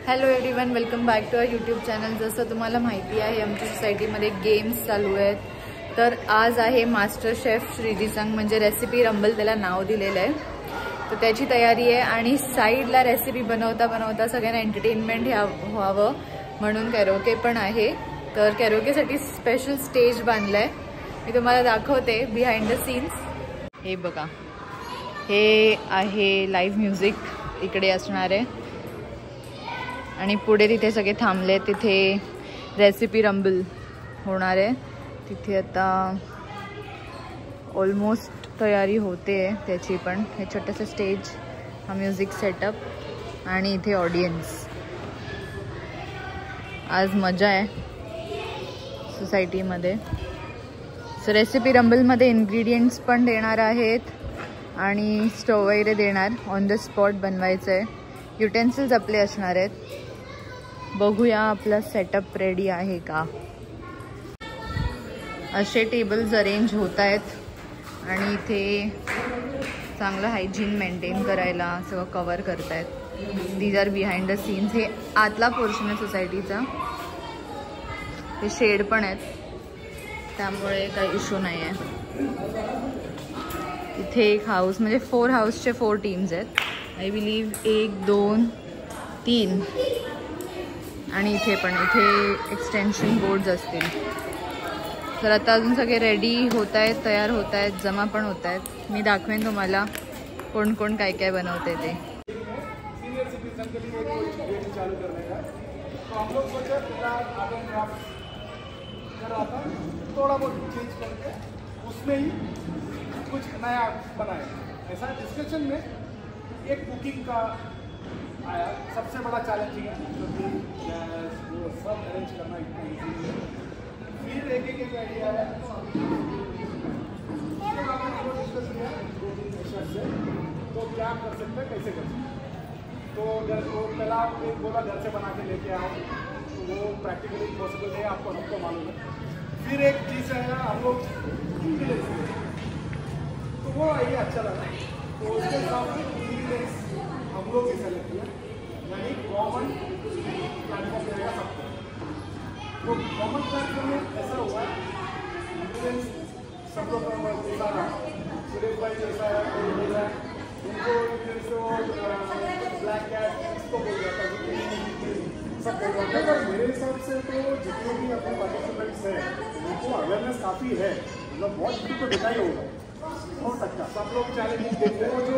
Hello everyone, welcome back to our YouTube channel. जसं तुम्हाला माहिती आहे आमच्या सोसायटीमध्ये गेम्स चालू आहेत, तर आज आहे मास्टर शेफ श्रीजी संग म्हणजे रेसिपी रंबल त्याला नाव दिलेलं आहे। तर त्याची तयारी आहे आणि साईडला रेसिपी बनवता बनवता सगळ्यांना एंटरटेनमेंट व्हावं म्हणून कॅरोके पण आहे। तर कॅरोकेसाठी स्पेशल स्टेज बांधलाय, मी तुम्हाला दाखवते बिहाइंड द सीन्स। हे बघा, हे आहे लाईव्ह म्युझिक इकडे असणार आहे आणि पुढे तिथे सगळे थांबले, तिथे रेसिपी रंबल होणार आहे। तिथे आता ऑलमोस्ट तयारी होते त्याची पण। हे छोटंसं स्टेज, हा म्युझिक सेटअप आणि इथे ऑडियन्स। आज मजा आहे सोसायटीमध्ये। सो रेसिपी रंबलमध्ये इन्ग्रेडियंट्स पण देणार आहेत आणि स्टोव वगैरे देणार, ऑन द स्पॉट बनवायचं आहे। युटेन्सिल्स आपले असणार आहेत। बघूया आपला सेटअप रेडी आहे का। असे टेबल्स अरेंज होत आहेत आणि इथे चांगलं हायजीन मेंटेन करायला सगळं कवर करतायत। These are behind the scenes. हे आतला पोर्शन आहे सोसायटीचा, हे शेड पण आहेत त्यामुळे काही इश्यू नाही आहे। इथे एक हाऊस म्हणजे 4 हाऊसचे 4 टीम्स आहेत आय बिलीव्ह, 1 2 3 आणि इथे पण इथे एक्सटेन्शन बोर्ड्स असतील। तर आता अजून सगळे रेडी होत आहेत, तयार होत आहेत, जमा पण होत आहेत। मी दाखवेन तुम्हाला कोण कोण काय काय बनवते ते। थोड़ा बहुत चेंज करके उसमें ही कुछ नया बनाया। ऐसा डिस्कशन में एक कुकिंग का आया, सबसे बड़ा चैलेंजिंग है क्योंकि गैस वो सब अरेंज करना इतना ईजी है। फिर एक एक आइडिया है डिस्कस किया से, तो क्या कर सकते हैं, कैसे कर सकते हैं। तो घर को पहला एक बोला घर से बना के लेके आओ, तो वो प्रैक्टिकली पॉसिबल है, आपको हमको मालूम है। फिर एक चीज़ है हम लोग तो वो आइए अच्छा लगा, तो उसके हिसाब से इंग्रीडियंट्स हम लोग ही सेलेक्ट किया, यानी कॉमन प्लेटफॉर्म रहेगा सबको। तो कॉमन प्लेटफॉर्म में ऐसा हुआ इंग्रीडियंट्स सब लोग जैसा रहा, सुरेश भाई जैसा है कोई बोल रहा है उनको ब्लैक कैट इसको बोल रहा था, सब बोल रहा था। पर मेरे हिसाब से तो जितने भी अपने पार्टिसिपेंट्स हैं उनको अवेयरनेस काफ़ी है, मतलब बहुत कुछ तो दिखाई होगा हो सकता। सब लोग चैलेंजिंग देखते हैं, वो जो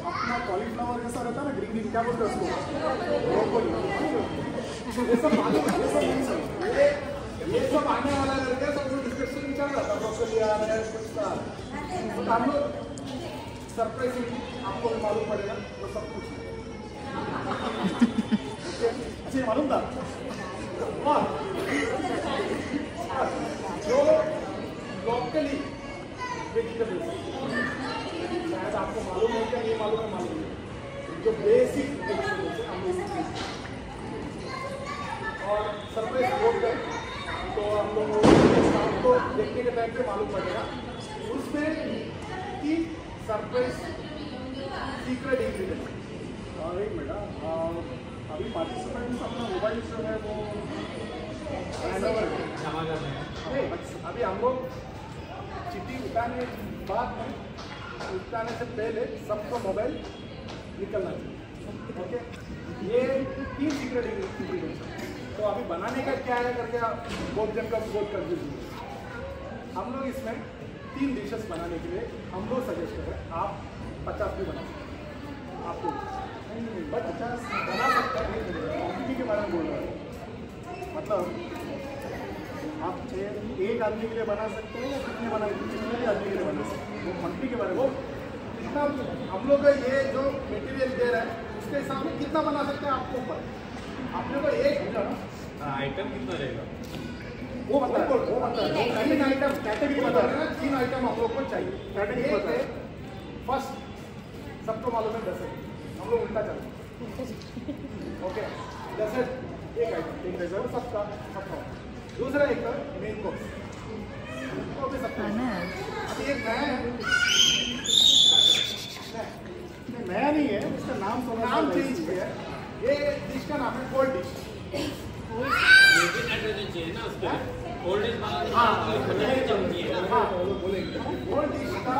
अपना कॉलीफ्लावर जैसा रहता है ना, ग्रीन क्या बोलते हैं उसको, ये सब मालूम है, ये सब आने वाला करके सब लोग डिस्कशन चल रहा था, ब्रोकली आ रहा है कुछ था, तो हम लोग सरप्राइजिंग आपको भी मालूम पड़ेगा वो सब कुछ। अच्छा मालूम था और जो लोकली वेजिटेबल्स शायद आपको मालूम है क्या, ये मालूम है, मालूम है जो बेसिक वेजिटेबल्स है हम लोग और सरप्राइज बोल गए, तो हम लोग को देखने के टाइम पे मालूम पड़ेगा उसमें कि सरप्राइज सीक्रेट इंग्रीडियंट। और एक मिनट, अभी पार्टिसिपेंट्स अपना मोबाइल जो है वो जमा कर रहे हैं। अभी हम लोग चिट्ठी उठाने बाद में, उठाने से पहले सबका मोबाइल निकलना चाहिए। ओके, ये 3 सीक्रेट इंग्रीडियंट्स। तो अभी बनाने का क्या है करके बहुत जन का बहुत कर दीजिए। हम लोग इसमें 3 डिशेस बनाने के लिए हम लोग सजेस्ट करें, आप 50 भी बना सकते हैं, आपको बट 50 बना सकते हैं। क्वान्टिटी के बारे में बोल रहे हैं, मतलब आप एक आदमी के लिए बना सकते हैं या कितने आदमी के लिए बना सकते हैं, वो क्वान्टिटी के बारे में, वो कितना हम लोग ये जो मटेरियल दे रहे हैं उसके हिसाब से कितना बना सकते हैं आपको ऊपर। आपने को एक आइटम कितना रहेगा वो बता रहे हैं, 3 आइटम कैटेगरी बता रहे हैं, 3 आइटम आप लोग को चाहिए कैटेगरी बता रहे हैं। फर्स्ट सबको मालूम है डेजर्ट, हम लोग उल्टा चलते हैं। ओके, डेजर्ट एक आइटम, एक डेजर्ट सबका सबका। दूसरा एक मेन कोर्स, तो भी सबका अभी एक नया है, नया नहीं है, इसका नाम चेंज किया है। ये डिश का नाम है कोल्ड डिश। कोल्ड डिश का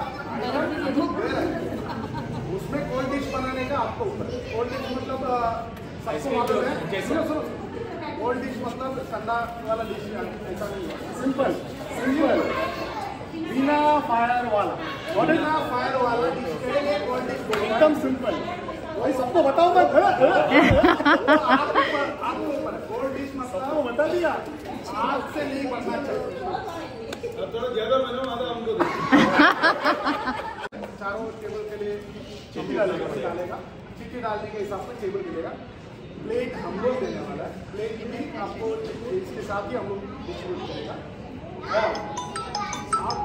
उसमें कोल्ड डिश बनाने का आपको ऊपर। कोल्ड डिश मतलब सबको मालूम है। सुनो सुनो, कोल्ड डिश मतलब ठंडा वाला डिश ऐसा नहीं है। सिंपल सिंपल बिना फायर वाला, बिना फायर वाला डिश के लिए कोल्ड डिश एकदम सिंपल। वही सबको बताओ मैं। आपको ऊपर कोल्ड डिश मतलब बता दिया, आग से नहीं बनना चाहिए। थोड़ा ज्यादा बनो आधा हमको दे। चारों टेबल के लिए चिट्ठी डालेगा, चिट्ठी डालने के हिसाब से टेबल मिलेगा। प्लेट हम लोग देने वाला है, प्लेट में आपको इसके साथ ही हम लोग डिस्ट्रीब्यूट करेगा। और आप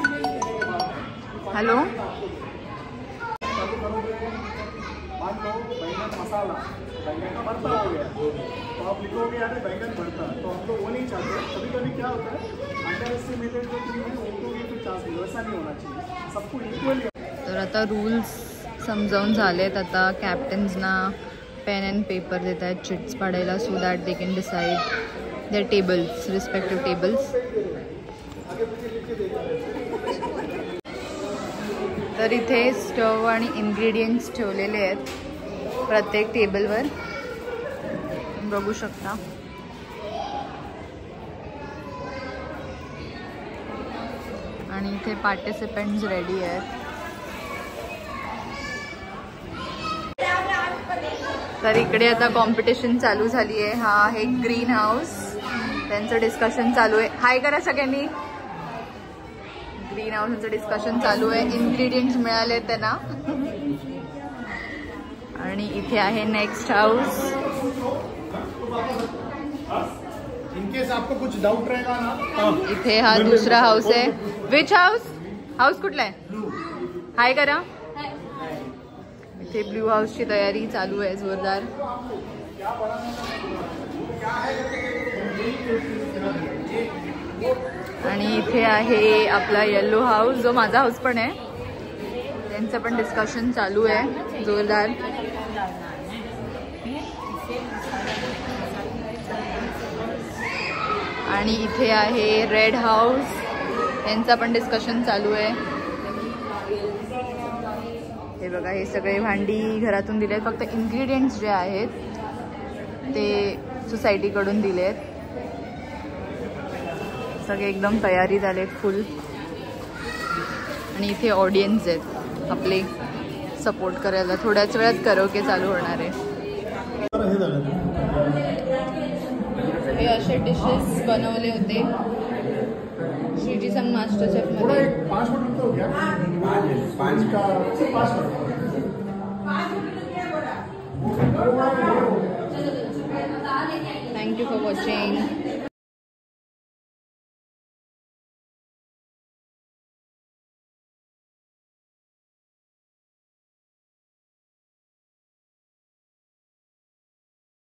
देने के बाद हेलो चालू करोगे, मान लो बैंगन मसाला, बैंगन का भरता हो गया तो आप लिखोगे यार बैंगन भरता, तो हम लोग वो नहीं चाहते। कभी कभी क्या होता है अंडर एस्टिमेटेड जो टीम है उनको भी कुछ चांस नहीं, वैसा नहीं होना चाहिए, सबको इक्वली। तर आता रूल्स समजावून झालेत। आता कॅप्टन्सना पेन अँड पेपर देत आहेत चिट्स पाडायला, so that they can decide their tables, respective tables. तर इथे स्टव आणि इन्ग्रेडियंट्स ठेवलेले आहेत प्रत्येक टेबलवर, बघू शकता। आणि इथे पार्टिसिपेंट्स रेडी आहेत। तर इकडे आता कॉम्पिटिशन चालू झाली आहे। हा आहे ग्रीन हाऊस, त्यांचं डिस्कशन चालू आहे। हाय करा सगळ्यांनी। ग्रीन हाऊसचं डिस्कशन चालू आहे, इन्ग्रेडियंट्स मिळाले त्यांना। आणि इथे आहे नेक्स्ट हाऊस। इनकेस आपको कुछ डाउट रहेगा ना, इथे हा दुसरा हाऊस आहे। विच हाऊस? हाऊस कुठला आहे? हाय करा। इथे ब्लू हाऊसची तयारी चालू आहे जोरदार। आणि इथे आहे आपला येलो हाऊस, जो माझा हाऊस पण आहे, त्यांचं पण डिस्कशन चालू आहे जोरदार। आणि इथे आहे रेड हाऊस, यांचा पण डिस्कशन चालू आहे। हे बघा, हे सगळे भांडी घरातून दिले आहेत, फक्त इन्ग्रेडियंट्स जे आहेत ते सोसायटीकडून दिले आहेत। सगळे एकदम तयारी झाले फुल। आणि इथे ऑडियन्स आहेत आपले सपोर्ट करायला। थोड्याच वेळात करोके चालू होणार आहे। हे असे डिशेस बनवले होते श्रीजी संग मास्टर शेफ मध्ये। Thank you for watching.